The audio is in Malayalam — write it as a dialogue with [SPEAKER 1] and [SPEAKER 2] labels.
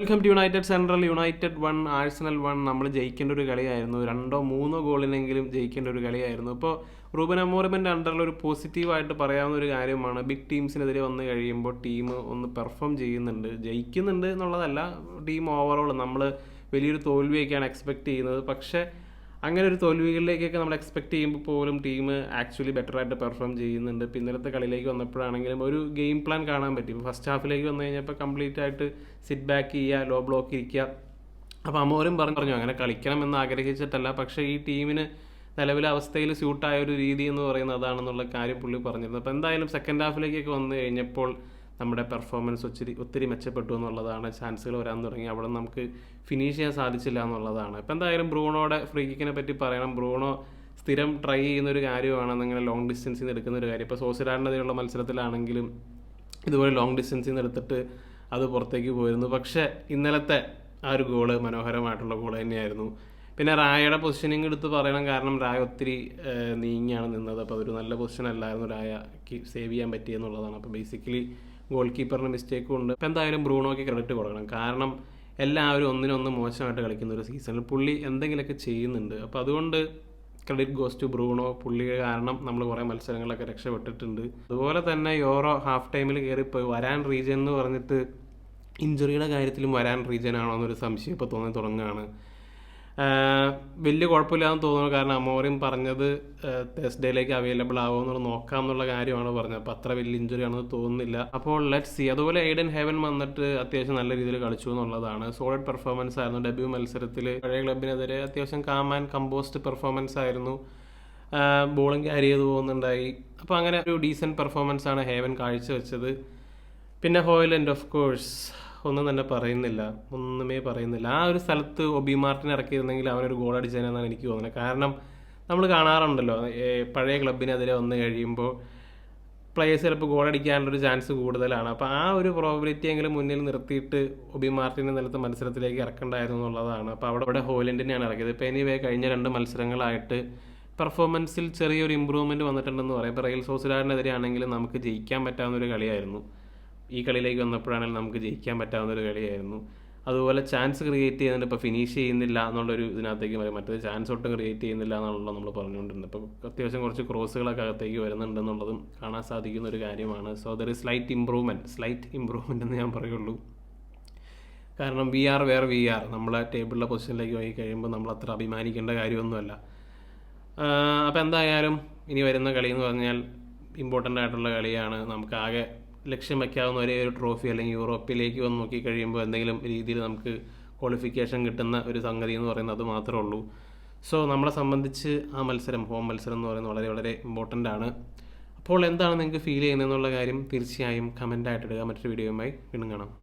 [SPEAKER 1] Welcome to United Central. United 1 Arsenal 1. നമ്മൾ ജയിക്കേണ്ട ഒരു കളിയായിരുന്നു. 2-3 ഗോളിനെങ്കിലും ജയിക്കേണ്ട ഒരു കളിയായിരുന്നു. ഇപ്പോൾ റൂബൻ അമോറിമിൻ്റെ അണ്ടറിൽ ഒരു പോസിറ്റീവായിട്ട് പറയാവുന്ന ഒരു കാര്യമാണ്, ബിഗ് ടീംസിനെതിരെ വന്ന് കഴിയുമ്പോൾ ടീം ഒന്ന് പെർഫോം ചെയ്യുന്നുണ്ട്. ജയിക്കുന്നുണ്ട് എന്നുള്ളതല്ല, ടീം ഓവറോൾ നമ്മൾ വലിയൊരു തോൽവിയൊക്കെയാണ് എക്സ്പെക്റ്റ് ചെയ്യുന്നത്. പക്ഷേ അങ്ങനെ ഒരു തോൽവികളിലേക്കൊക്കെ നമ്മൾ എക്സ്പെക്ട് ചെയ്യുമ്പോൾ പോലും ടീം ആക്ച്വലി ബെറ്ററായിട്ട് പെർഫോം ചെയ്യുന്നുണ്ട്. ഇപ്പോൾ ഇന്നലത്തെ കളിയിലേക്ക് വന്നപ്പോഴാണെങ്കിലും ഒരു ഗെയിം പ്ലാൻ കാണാൻ പറ്റി. ഇപ്പോൾ ഫസ്റ്റ് ഹാഫിലേക്ക് വന്നു കഴിഞ്ഞപ്പോൾ കംപ്ലീറ്റ് ആയിട്ട് സിറ്റ് ബാക്ക് ചെയ്യുക, ലോ ബ്ലോക്ക് ഇരിക്കുക. അപ്പോൾ അമോരും പറഞ്ഞു അങ്ങനെ കളിക്കണം എന്ന് ആഗ്രഹിച്ചിട്ടല്ല, പക്ഷേ ഈ ടീമിന് നിലവിലെ അവസ്ഥയിൽ സ്യൂട്ടായ ഒരു രീതി എന്ന് പറയുന്നത് അതാണെന്നുള്ള കാര്യം പുള്ളി പറഞ്ഞിരുന്നു. അപ്പോൾ എന്തായാലും സെക്കൻഡ് ഹാഫിലേക്കൊക്കെ വന്നു കഴിഞ്ഞപ്പോൾ നമ്മുടെ പെർഫോമൻസ് ഒത്തിരി മെച്ചപ്പെട്ടു എന്നുള്ളതാണ്. ചാൻസുകൾ വരാൻ തുടങ്ങി, അവിടെ നമുക്ക് ഫിനിഷ് ചെയ്യാൻ സാധിച്ചില്ല എന്നുള്ളതാണ്. ഇപ്പോൾ എന്തായാലും ബ്രൂണോയുടെ ഫ്രീ കിക്കിനെ പറ്റി പറയണം. ബ്രൂണോ സ്ഥിരം ട്രൈ ചെയ്യുന്ന ഒരു കാര്യമാണ് അങ്ങനെ ലോങ് ഡിസ്റ്റൻസിൽ നിന്ന് എടുക്കുന്ന ഒരു കാര്യം. ഇപ്പോൾ സോസിഡാഡിനെതിരെയുള്ള മത്സരത്തിലാണെങ്കിലും ഇതുപോലെ ലോങ് ഡിസ്റ്റൻസിൽ നിന്ന് എടുത്തിട്ട് അത് പുറത്തേക്ക് പോയിരുന്നു. പക്ഷേ ഇന്നലത്തെ ആ ഒരു ഗോള് മനോഹരമായിട്ടുള്ള ഗോൾ തന്നെയായിരുന്നു. പിന്നെ റായയുടെ പൊസിഷനിങ് എടുത്ത് പറയണം, കാരണം റായ ഒത്തിരി നീങ്ങിയാണ് നിന്നത്. അപ്പോൾ അതൊരു നല്ല പൊസിഷൻ അല്ലായിരുന്നു റായക്ക് സേവ് ചെയ്യാൻ പറ്റിയെന്നുള്ളതാണ്. അപ്പോൾ ബേസിക്കലി ഗോൾ കീപ്പറിന് മിസ്റ്റേക്കും ഉണ്ട്. അപ്പോൾ എന്തായാലും ബ്രൂണോയ്ക്ക് ക്രെഡിറ്റ് കൊടുക്കണം, കാരണം എല്ലാവരും ഒന്നിനൊന്ന് മോശമായിട്ട് കളിക്കുന്ന ഒരു സീസണിൽ പുള്ളി എന്തെങ്കിലുമൊക്കെ ചെയ്യുന്നുണ്ട്. അപ്പോൾ അതുകൊണ്ട് ക്രെഡിറ്റ് ഗോസ് ടു ബ്രൂണോ. പുള്ളി കാരണം നമ്മൾ കുറേ മത്സരങ്ങളൊക്കെ രക്ഷപ്പെട്ടിട്ടുണ്ട്. അതുപോലെ തന്നെ യൂറോ ഹാഫ് ടൈമിൽ കയറിപ്പോയി വരാൻ റീജിയൻ എന്ന് പറഞ്ഞിട്ട് ഇഞ്ചുറിയുടെ കാര്യത്തിലും വരാൻ റീജിയൻ ആണോ എന്നൊരു സംശയം ഇപ്പോൾ തോന്നി തുടങ്ങുകയാണ്. വലിയ കുഴപ്പമില്ലാന്ന് തോന്നുന്നു, കാരണം അമോറിം പറഞ്ഞത് തേഴ്സ്ഡേയിലേക്ക് അവൈലബിൾ ആവുമെന്നുള്ള നോക്കാം എന്നുള്ള കാര്യമാണ് പറഞ്ഞത്. അപ്പോൾ അത്ര വലിയ ഇഞ്ചുറി ആണെന്ന് തോന്നുന്നില്ല. അപ്പോൾ ലെറ്റ്സ് സി. അതുപോലെ എയ്ഡൻ ഹെവൻ വന്നിട്ട് അത്യാവശ്യം നല്ല രീതിയിൽ കളിച്ചു എന്നുള്ളതാണ്. സോളിഡ് പെർഫോമൻസ് ആയിരുന്നു. ഡെബ്യൂ മത്സരത്തിൽ പഴയ ക്ലബിനെതിരെ അത്യാവശ്യം കാം ആൻഡ് കമ്പോസ്റ്റ് പെർഫോമൻസ് ആയിരുന്നു. ബോളിംഗ് ക്യാരി ചെയ്ത് പോകുന്നുണ്ടായി. അപ്പോൾ അങ്ങനെ ഒരു ഡീസൻറ്റ് പെർഫോമൻസ് ആണ് ഹേവൻ കാഴ്ചവെച്ചത്. പിന്നെ ഹോയ്ലൻഡ് ഓഫ് കോഴ്സ് ഒന്നും തന്നെ ഒന്നുമേ പറയുന്നില്ല. ആ ഒരു സ്ഥലത്ത് ഒബി മാർട്ടിൻ ഇറക്കിയിരുന്നെങ്കിൽ അവനൊരു ഗോൾ അടിച്ചതെന്നാണ് എനിക്ക് തോന്നുന്നത്. കാരണം നമ്മൾ കാണാറുണ്ടല്ലോ, പഴയ ക്ലബിനെതിരെ വന്നു കഴിയുമ്പോൾ പ്ലേയേഴ്സ് ചിലപ്പോൾ ഗോൾ അടിക്കാനുള്ളൊരു ചാൻസ് കൂടുതലാണ്. അപ്പോൾ ആ ഒരു പ്രോബിലിറ്റി എങ്കിലും മുന്നിൽ നിർത്തിയിട്ട് ഒബി മാർട്ടിനെ നിലത്ത് മത്സരത്തിലേക്ക് ഇറക്കണ്ടായിരുന്നു എന്നുള്ളതാണ്. അപ്പോൾ അവിടെ ഹോയ്ലൻഡിനെയാണ് ഇറക്കിയത്. ഇപ്പോൾ എനിവേ കഴിഞ്ഞ 2 മത്സരങ്ങളായിട്ട് പെർഫോമൻസിൽ ചെറിയൊരു ഇമ്പ്രൂവ്മെൻറ്റ് വന്നിട്ടുണ്ടെന്ന് പറയാം. ഇപ്പോൾ റയൽ സോസിഡാഡിനെതിരെ ആണെങ്കിലും നമുക്ക് ജയിക്കാൻ പറ്റാവുന്നൊരു കളിയായിരുന്നു. ഈ കളിയിലേക്ക് വന്നപ്പോഴാണെങ്കിൽ നമുക്ക് ജയിക്കാൻ പറ്റാവുന്നൊരു കളിയായിരുന്നു. അതുപോലെ ചാൻസ് ക്രിയേറ്റ് ചെയ്യുന്നുണ്ട്, ഇപ്പോൾ ഫിനിഷ് ചെയ്യുന്നില്ല എന്നുള്ളൊരു ഇതിനകത്തേക്ക് വരും. മറ്റേത് ചാൻസ് ഒട്ടും ക്രിയേറ്റ് ചെയ്യുന്നില്ല എന്നുള്ളത് നമ്മൾ പറഞ്ഞുകൊണ്ടിരുന്നത്. അപ്പോൾ അത്യാവശ്യം കുറച്ച് ക്രോസുകളൊക്കെ അകത്തേക്ക് വരുന്നുണ്ടെന്നുള്ളതും കാണാൻ സാധിക്കുന്ന ഒരു കാര്യമാണ്. So there is slight improvement എന്ന് ഞാൻ പറയുള്ളൂ. കാരണം വി ആർ നമ്മളെ ടേബിളിലെ പൊസിഷനിലേക്ക് പോയി കഴിയുമ്പോൾ നമ്മൾ അത്ര അഭിമാനിക്കേണ്ട കാര്യമൊന്നുമല്ല. അപ്പോൾ എന്തായാലും ഇനി വരുന്ന കളി എന്ന് പറഞ്ഞാൽ ഇമ്പോർട്ടൻ്റ് ആയിട്ടുള്ള കളിയാണ്. നമുക്കാകെ ലക്ഷ്യം വയ്ക്കാവുന്ന ഒരേ ഒരു ട്രോഫി, അല്ലെങ്കിൽ യൂറോപ്പിലേക്ക് വന്ന് നോക്കിക്കഴിയുമ്പോൾ എന്തെങ്കിലും രീതിയിൽ നമുക്ക് ക്വാളിഫിക്കേഷൻ കിട്ടുന്ന ഒരു സംഗതി എന്ന് പറയുന്നത് അത് മാത്രമേ ഉള്ളൂ. സോ നമ്മളെ സംബന്ധിച്ച് ആ മത്സരം, ഹോം മത്സരം എന്ന് പറയുന്നത് വളരെ വളരെ ഇമ്പോർട്ടൻ്റ് ആണ്. അപ്പോൾ എന്താണ് നിങ്ങൾക്ക് ഫീൽ ചെയ്യുന്നതെന്നുള്ള കാര്യം തീർച്ചയായും കമൻ്റായിട്ടിടുക. മറ്റൊരു വീഡിയോയുമായി വീണ്ടും കാണാം.